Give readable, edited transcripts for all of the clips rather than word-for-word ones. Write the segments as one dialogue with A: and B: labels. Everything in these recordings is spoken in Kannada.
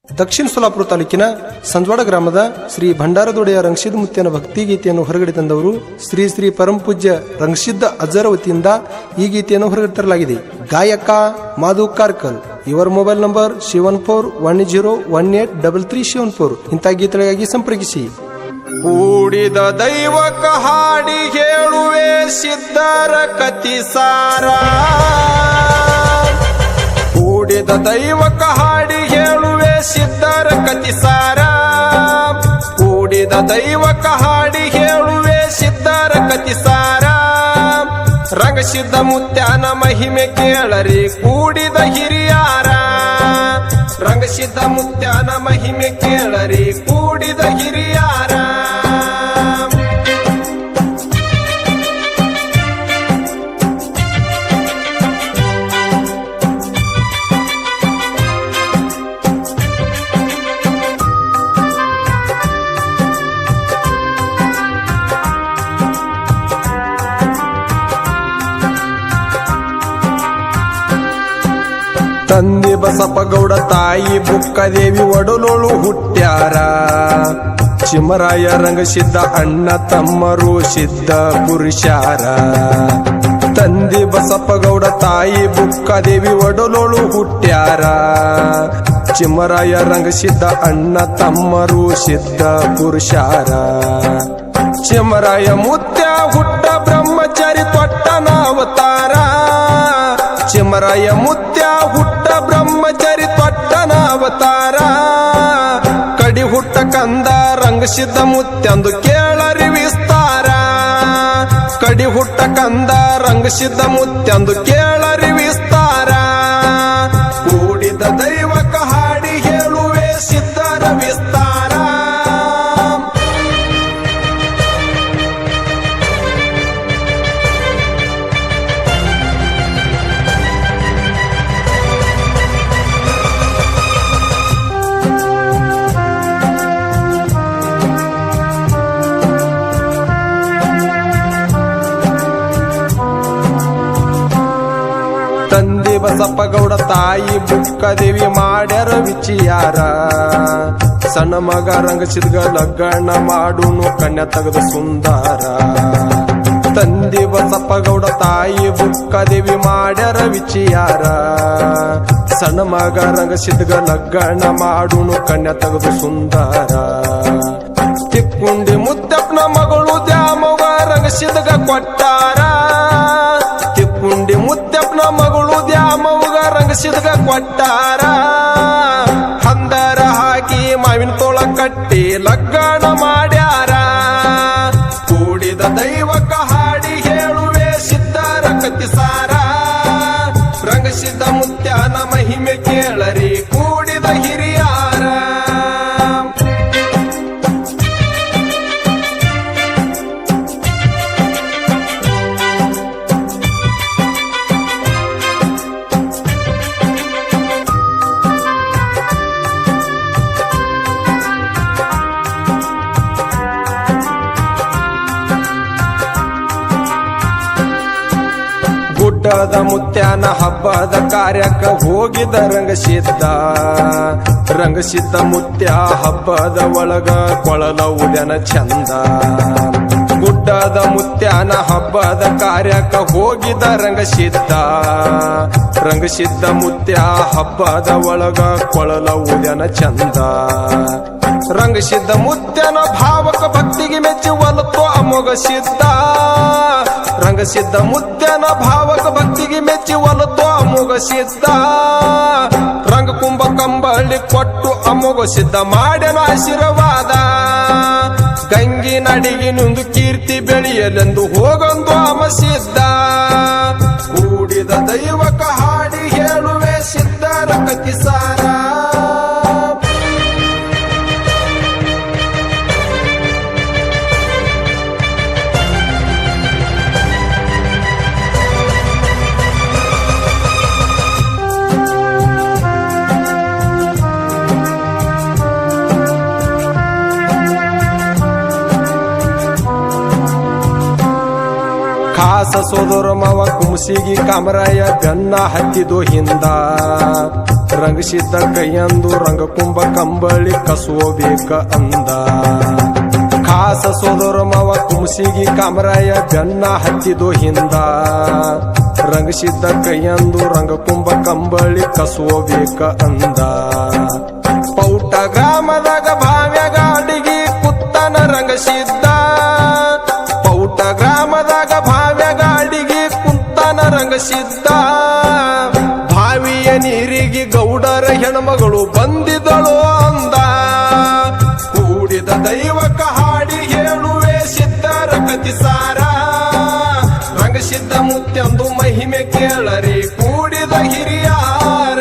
A: ದಕ್ಷಿಣ ಸೋಲಾಪುರ ತಾಲೂಕಿನ ಸಂಜವಾಡ ಗ್ರಾಮದ ಶ್ರೀ ಭಂಡಾರದೊಡೆಯ ರಂಗಸಿದ್ಧ ಮುತ್ಯನ ಭಕ್ತಿ ಗೀತೆಯನ್ನು ಹೊರಗಡೆ ತಂದವರು ಶ್ರೀ ಶ್ರೀ ಪರಮ ಪೂಜ್ಯ ರಂಗಸಿದ್ಧ ಅಜ್ಜರ ವತಿಯಿಂದ ಈ ಗೀತೆಯನ್ನು ಹೊರಗಡೆ ತರಲಾಗಿದೆ. ಗಾಯಕ ಮಾಧು ಕಾರ್ಕಲ್. ಇವರ ಮೊಬೈಲ್ ನಂಬರ್ 7410183374. ಇಂಥ ಗೀತೆಗಳಿಗಾಗಿ ಸಂಪರ್ಕಿಸಿ.
B: ಕೂಡಿದ ದೈವಕ ಹಾಡಿ ಹೇಳುವೆ ಸಿದ್ಧರ ಕತಿಸಾರ. ಕೂಡಿದ ದೈವಕ ಹಾಡಿ ಹೇಳುವೆ ಸಿದ್ಧರ ಕತಿಸಾರ. ಕೂಡಿದ ದೈವಕ ಹಾಡಿ ಹೇಳುವೆ ಸಿದ್ಧರ ಕತಿಸಾರ. ರಂಗಸಿದ್ಧ ಮುತ್ಯನ ಮಹಿಮೆ ಕೇಳರಿ ಕೂಡಿದ ಹಿರಿಯಾರ. ರಂಗಸಿದ್ಧ ಮುತ್ಯನ ಮಹಿಮೆ ಕೇಳರಿ ಕೂಡಿದ ಹಿರಿಯಾರ. ತಂದೆ ಬಸಪ್ಪಗೌಡ ತಾಯಿ ಬುಕ್ಕದೇವಿ ಒಡಲೋಳು ಹುಟ್ಟ್ಯಾರ. ಚಿಮರಾಯ ರಂಗಸಿದ್ಧ ಅಣ್ಣ ತಮ್ಮರು ಸಿದ್ಧ ಪುರುಷಾರ. ತಂದೆ ಬಸಪ್ಪಗೌಡ ತಾಯಿ ಬುಕ್ಕದೇವಿ ಒಡಲೋಳು ಹುಟ್ಟ್ಯಾರ. ಚಿಮರಾಯ ರಂಗಸಿದ್ಧ ಅಣ್ಣ ತಮ್ಮರು ಸಿದ್ಧ ಪುರುಷಾರ. ಚಿಮರಾಯ ಮುತ್ಯ ಹುಟ್ಟ ಬ್ರಹ್ಮಚಾರಿ ತೊಟ್ಟನ ಅವತಾರ. ಚಿಮರಾಯ ಮುತ್ಯ ಹುಟ್ಟ ಬ್ರಹ್ಮಚಾರಿ ತೊಟ್ಟನ ಅವತಾರ. ಕಡಿ ಹುಟ್ಟ ಕಂದ ರಂಗಸಿದ್ಧ ಮುತ್ಯಂದು ಕೇಳರಿ ವಿಸ್ತಾರ. ಕಡಿ ಹುಟ್ಟ ಕಂದ ರಂಗಸಿದ್ಧ ಮುತ್ಯಂದು ಕೇಳರಿ ವಿಸ್ತಾರ. ಕೂಡಿದ ದೈವಕ ಹಾಡಿ ಹೇಳುವೆ ಸಿದ್ಧರ ವಿಸ್ತಾರ. ತಂದೆ ಬಸಪ್ಪಗೌಡ ತಾಯಿ ಬುಕ್ಕದೇವಿ ಮಾಡ್ಯಾರ ವಿಚಿಯಾರ. ಸಣ್ಣ ಮಗ ರಂಗಸಿದ್ಧ ಲಗ್ನ ಮಾಡುನು ಕನ್ಯಾ ತೆಗೆದು ಸುಂದರ. ತಂದೆ ಬಸಪ್ಪಗೌಡ ತಾಯಿ ಬುಕ್ಕದೇವಿ ಮಾಡ್ಯಾರ ವಿಚಿಯಾರ. ಸಣ್ಣ ಮಗ ರಂಗಸಿದ್ಧ ಲಗ್ನ ಮಾಡುನು ಕನ್ಯಾ ತೆಗೆದು ಸುಂದರ. ತಿಕ್ಕುಂಡಿ ಮುತ್ತಪ್ಪನ ಮಗಳು ದ್ಯಾಮವ್ವ ರಂಗಸಿದ್ಧ ಕೊಟ್ಟಾರ. ತಿಕ್ಕುಂಡಿ ಮುತ್ತಪ್ಪನ ಮಗಳು ದ್ಯಾಮವ್ಗ ರಂಗಸಿದ್ಧ ಕೊಟ್ಟಾರ. ಹಂದರ ಹಾಕಿ ಮಾವಿನ ತೋಳ ಕಟ್ಟಿ ಲಗ್ನ ಮಾಡ್ಯಾರ. ಕೂಡಿದ ದೈವಕ ಹಾಡಿ ಹೇಳುವೆ ಸಿದ್ಧರ ಕತಿಸಾರ. ರಂಗಸಿದ್ಧ ಮುತ್ಯನ ಮಹಿಮೆ ಕೇಳರಿ ಕೂಡಿದ ಹಿರಿಯಾರ. ಗುಡ್ಡದ ಮುತ್ಯನ ಹಬ್ಬದ ಕಾರ್ಯಕ್ಕ ಹೋಗಿದ ರಂಗಸಿದ್ಧ. ರಂಗಸಿದ್ಧ ಮುತ್ಯ ಹಬ್ಬದ ಒಳಗ ಕೊಳಲ ಉದ್ಯನ ಚಂದ. ಗುಡ್ಡದ ಮುತ್ಯನ ಹಬ್ಬದ ಕಾರ್ಯಕ್ಕ ಹೋಗಿದ ರಂಗಸಿದ್ಧ. ರಂಗಸಿದ್ಧ ಮುತ್ಯ ಹಬ್ಬದ ಒಳಗ ಕೊಳಲ ಉದ್ಯನ ಚಂದ. ರಂಗಸಿದ್ಧ ಮುತ್ಯನ ಭಾವಕ ಭಕ್ತಿಗೆ ಮೆಚ್ಚಿ ಒಲತೋ ಅಮೋಘ ಸಿದ್ಧ. ರಂಗಸಿದ್ಧ ಮುತ್ಯನ ಭಾವಕ ಭಕ್ತಿಗೆ ಮೆಚ್ಚಿ ಒಲತೋ ಅಮೋಘ ಸಿದ್ಧ. ರಂಗ ಕುಂಭ ಕಂಬಳಿ ಕೊಟ್ಟು ಅಮೋಘ ಸಿದ್ಧ ಮಾಡ್ಯನ ಆಶೀರ್ವಾದ. ಗಂಗಿ ನಡಿಗೆ ನುಂದು ಕೀರ್ತಿ ಬೆಳೆಯಲೆಂದು ಹೋಗಂದು ಅಮ ಸಿದ್ಧ. ಕೂಡಿದ ದೈವಕ ಹಾಡಿ ಹೇಳುವೆ ಸಿದ್ಧರ ಕತಿಸಾರ. ಖಾಸ ಸೋದರ ಮಾವ ಕುಮಸಿಗಿ ಕಾಮರಾಯ ಬೆನ್ನ ಹತ್ತಿದು ಹಿಂದ. ರಂಗಸಿದ್ದ ಕೈಯಂದು ರಂಗಕುಂಭ ಕಂಬಳಿ ಕಸುವಬೇಕ ಅಂದ ಖಾಸ ಸೋದರ ಮಾವ ಕುಮಸಿಗಿ ಕಾಮರಾಯ ಬೆನ್ನ ಹತ್ತಿದು ಹಿಂದ ರಂಗಸಿದ್ದ ಕೈಯಂದು ರಂಗಕುಂಭ ಕಂಬಳಿ ಕಸುವಬೇಕ ಅಂದ ಪೌಟ ಗ್ರಾಮದಾಗ ಭಾವ್ಯಾಗ ಅಡಿಗಿ ಕುತ್ತನ ರಂಗಸಿದ್ದ ಪೌಟ ಗ್ರಾಮದಾಗ ಭಾವ್ಯಾಗ ಅಡಿಗಿ ಕುತ್ತನ ರಂಗಸಿದ್ದ ಭಾವಿಯ ನೀರಿಗೆ ಗೌಡರ ಹೆಣ್ಮಗಳು ಬಂದಿದಳು ಅಂದ ಕೂಡಿದ ದೈವಕ ಹಾಡಿ ಹೇಳುವೆ ಸಿದ್ಧರ ಕತಿಸಾರ ರಂಗಸಿದ್ದ ಮುತ್ಯಂದು ಮಹಿಮೆ ಕೇಳರಿ ಕೂಡಿದ ಹಿರಿಯಾರ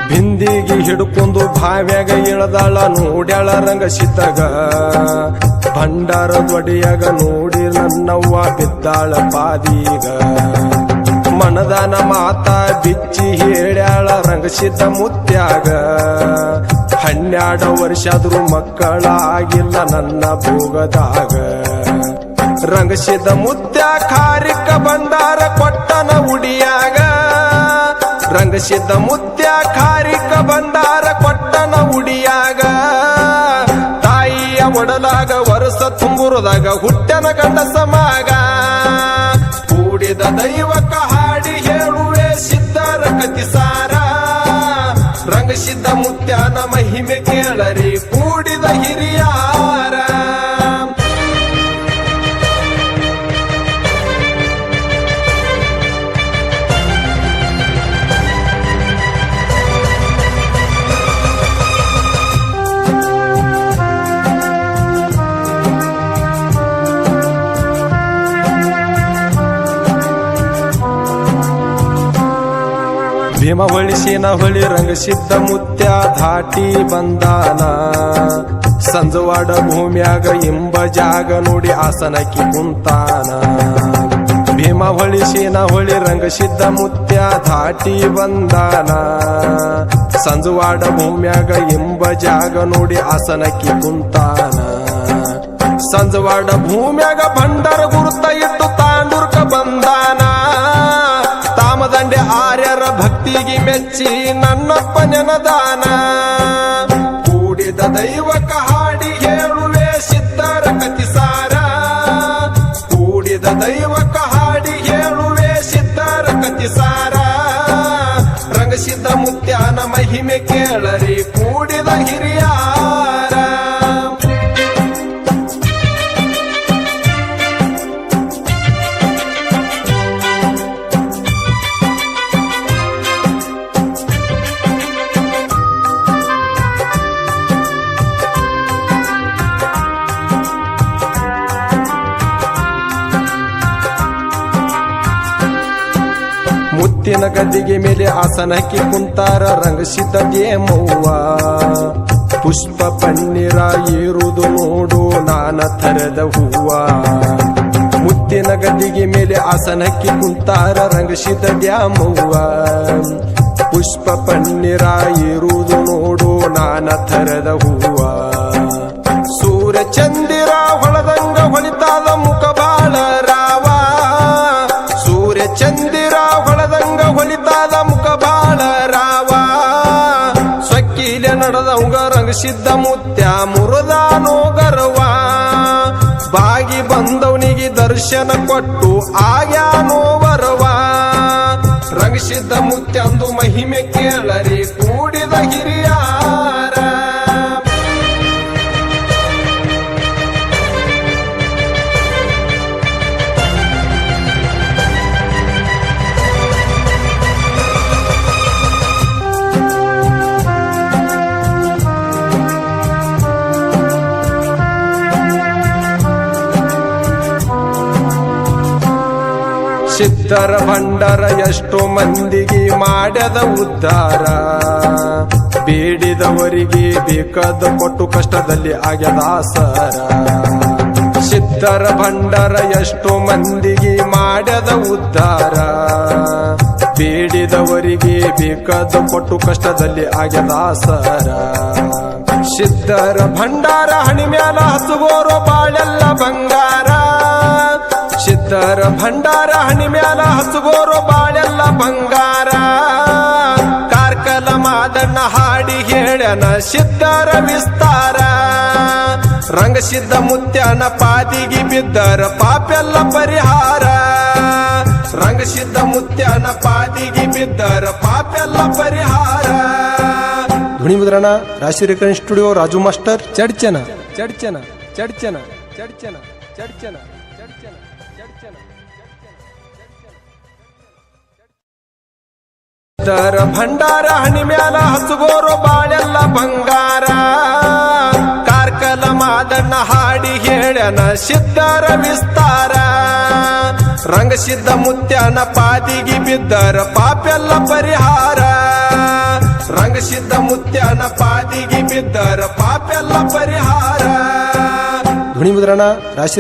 B: ಬಿಂದಿಗೆ ಹಿಡ್ಕೊಂಡು ಭಾವ್ಯಾಗ ಇಳದಾಳ ನೋಡ್ಯಾಳ ರಂಗಸಿದ್ದಾಗ ಭಂಡಾರ ದೊಡೆಯಾಗ ನೋಡಿ ನನ್ನವ್ವ ಬಿದ್ದಾಳ ಪಾದೀಗ ಮನದಾನ ಮಾತ ಬಿಚ್ಚಿ ಹೇಳ್ಯಾಳ ರಂಗಸಿದ್ದ ಮುತ್ಯಾಗ 12 ವರ್ಷಾದ್ರೂ ಮಕ್ಕಳಾಗಿಲ್ಲ ನನ್ನ ಭೋಗದಾಗ ರಂಗಸಿದ್ದ ಮುತ್ಯ ಖಾರಿಕ ಭಂಡಾರ ಕೊಟ್ಟನ ಉಡಿಯಾಗ ರಂಗಸಿದ್ದ ಮುತ್ಯ ಖಾರಿಕ ಭಂಡಾರ ಕೊಟ್ಟನ ಉಡಿಯಾಗ ತಾಯಿಯ ಒಡಲಾಗ ವರ್ಷ ತುಂಬುರದಾಗ ಹುಟ್ಟನ ಗಂಡಸ ಮಗ ಕೂಡಿದ ದೈವಕ ಹಾಡಿ ಹೇಳುವೆ ಸಿದ್ಧರ ಕತಿಸಾರ ರಂಗಸಿದ್ದ ಮುತ್ಯನ ಮಹಿಮೆ ಕೇಳರಿ ಕೂಡಿದ ಹಿರಿಯಾರ ಭೀಮಹೊಳಿ ಸೇನಹೊಳಿ ರಂಗಸಿದ್ದ ಮುತ್ಯ ಧಾಟಿ ಬಂದಾನ ಸಂಜವಾಡ ಭೂಮ್ಯಾಗ ಎಂಬ ಜಾಗ ನೋಡಿ ಆಸನಕ್ಕೆ ಕುಂತಾನ ಭೀಮಹೊಳಿ ಸೇನಹೊಳಿ ರಂಗಸಿದ್ದ ಮುತ್ಯ ಧಾಟಿ ಬಂದಾನ ಸಂಜವಾಡ ಭೂಮ್ಯಾಗ ಎಂಬ ಜಾಗ ನೋಡಿ ಆಸನಕ್ಕೆ ಕುಂತಾನ ಸಂಜವಾಡ ಭೂಮ್ಯಾಗ ಭಂಡಾರ ಗುರುತ ಇಟ್ಟು ತಾಂಡೂರ್ಕ ಬಂದಾನ ತಾಮದಂಡೆ ಆರ್ಯರ ಭಕ್ತಿಗೆ ಮೆಚ್ಚಿ ನನ್ನಪ್ಪ ನೆನದಾನ ಕೂಡಿದ ದೈವಕ ಹಾಡಿ ಹೇಳುವೆ ಸಿದ್ಧರ ಕತಿಸಾರ ಕೂಡಿದ ದೈವಕ ಹಾಡಿ ಹೇಳುವೆ ಸಿದ್ಧರ ಕತಿಸಾರ ರಂಗಸಿದ್ದ ಮುತ್ಯನ ಮಹಿಮೆ ಕೇಳರಿ ಕೂಡಿದ ಹಿರಿಯಾರ ಮುತ್ತಿನ ಗದ್ದಿಗೆ ಮೇಲೆ ಆಸನಕ್ಕೆ ಕುಂತಾರ ರಂಗಸಿದ್ದ ದೇಮವ್ವ ಪುಷ್ಪ ಪನ್ನೀರ ಏರುವುದು ನೋಡು ನಾನ ಥರದ ಹೂವ ಮುತ್ತಿನ ಗದ್ದಿಗೆ ಮೇಲೆ ಆಸನಕ್ಕೆ ಕುಂತಾರ ರಂಗಸಿದ್ದ ದ್ಯಾಮವ್ವ ಪುಷ್ಪ ಪನ್ನೀರ ಏರುವುದು ನೋಡು ನಾನ ಥರದ ಹೂವ ಸೂರ್ಯ ಚಂದಿರ ಹೊಳದಂಗ ಹೊಳಿತಾದ ಮುಖ ಬಾಳ ರಾವ ಸೂರ್ಯ ಚಂದಿರ ಹೊಳದಂಗ ಹೊಲಿತಾದ ಮುಖ ಬಾಳ ರಾವ ಸೊಕ್ಕಿಲೆ ನಡೆದವಂಗ ರಂಗಸಿದ್ದ ಮುತ್ಯ ಮುರುದಾನೋ ಗರ್ವ ಬಾಗಿ ಬಂದವನಿಗೆ ದರ್ಶನ ಕೊಟ್ಟು ಆಗ್ಯಾನೋ ವರವ ರಂಗಸಿದ್ದ ಮುತ್ಯಂದು ಮಹಿಮೆ ಕೇಳರಿ ಕೂಡಿದ ಹಿರಿಯಾರ ಸಿದ್ಧರ ಭಂಡಾರ ಎಷ್ಟೋ ಮಂದಿಗೆ ಮಾಡ್ಯದ ಉದ್ಧಾರ ಬೇಡಿದವರಿಗೆ ಬೇಕಾದ ಕೊಟ್ಟು ಕಷ್ಟದಲ್ಲಿ ಆಗ್ಯದ ಆಸರ ಸಿದ್ಧ ಸಿದ್ಧರ ಭಂಡಾರ ಎಷ್ಟೋ ಮಂದಿಗೆ ಮಾಡ್ಯದ ಉದ್ಧಾರ ಬೇಡಿದವರಿಗೆ ಬೇಕಾದ ಕೊಟ್ಟು ಕಷ್ಟದಲ್ಲಿ ಆಗ್ಯದ ಸರ ಸಿದ್ಧರ ಭಂಡಾರ ಹಣಿ ಮ್ಯಾಲ ಹಸುಗೋರೋ ಬಾಳೆಲ್ಲ ಬಂಗಾರ ಸಿದ್ಧರ ಭಂಡಾರ ಹಣಿ ಮ್ಯಾಲ ಹಸುಗೋರೋ ಬಾಳೆಲ್ಲ ಬಂಗಾರ ಕಾರ್ಕಲ ಮಾದಣ್ಣ ಹಾಡಿ ಹೇಳ್ಯನ ಸಿದ್ಧರ ವಿಸ್ತಾರ ರಂಗಸಿದ್ಧ ಮುತ್ಯನ ಪಾದಿಗೆ ಬಿದ್ದರ ಪಾಪೆಲ್ಲ ಪರಿಹಾರ ರಂಗಸಿದ್ಧ ಮುತ್ಯನ ಪಾದಿಗೆ ಬಿದ್ದರ ಪಾಪೆಲ್ಲ ಪರಿಹಾರ
A: ಧ್ವನಿ ಮುದ್ರಣ ರಾಶಿ ರೇಖಾ ಸ್ಟುಡಿಯೋ ರಾಜು ಮಾಸ್ಟರ್ ಚಡ್ಚನ ಚಡ್ಚನ ಚಡ್ಚನ ಚಡ್ಚನ ಚಡ್ಚನ ಚಡ್ಚನ ಚಡ್ಚನ
B: ಸಿದ್ಧರ ಭಂಡಾರ ಹಣಿ ಮ್ಯಾಲ ಹಸುಗೋರೋ ಬಾಳೆಲ್ಲ ಬಂಗಾರ ಕಾರ್ಕಲ ಮಾದಣ್ಣ ಹಾಡಿ ಹೇಳ್ಯನ ಸಿದ್ಧರ ವಿಸ್ತಾರ ರಂಗಸಿದ್ಧ ಮುತ್ಯನ ಪಾದಿಗೆ ಬಿದ್ದರ ಪಾಪೆಲ್ಲ ಪರಿಹಾರ ರಂಗಸಿದ್ಧ ಮುತ್ಯನ ಪಾದಿಗೆ ಬಿದ್ದರ ಪಾಪೆಲ್ಲ ಪರಿಹಾರ
A: ಧ್ವನಿ ಮುದ್ರಣ ರಾಶಿ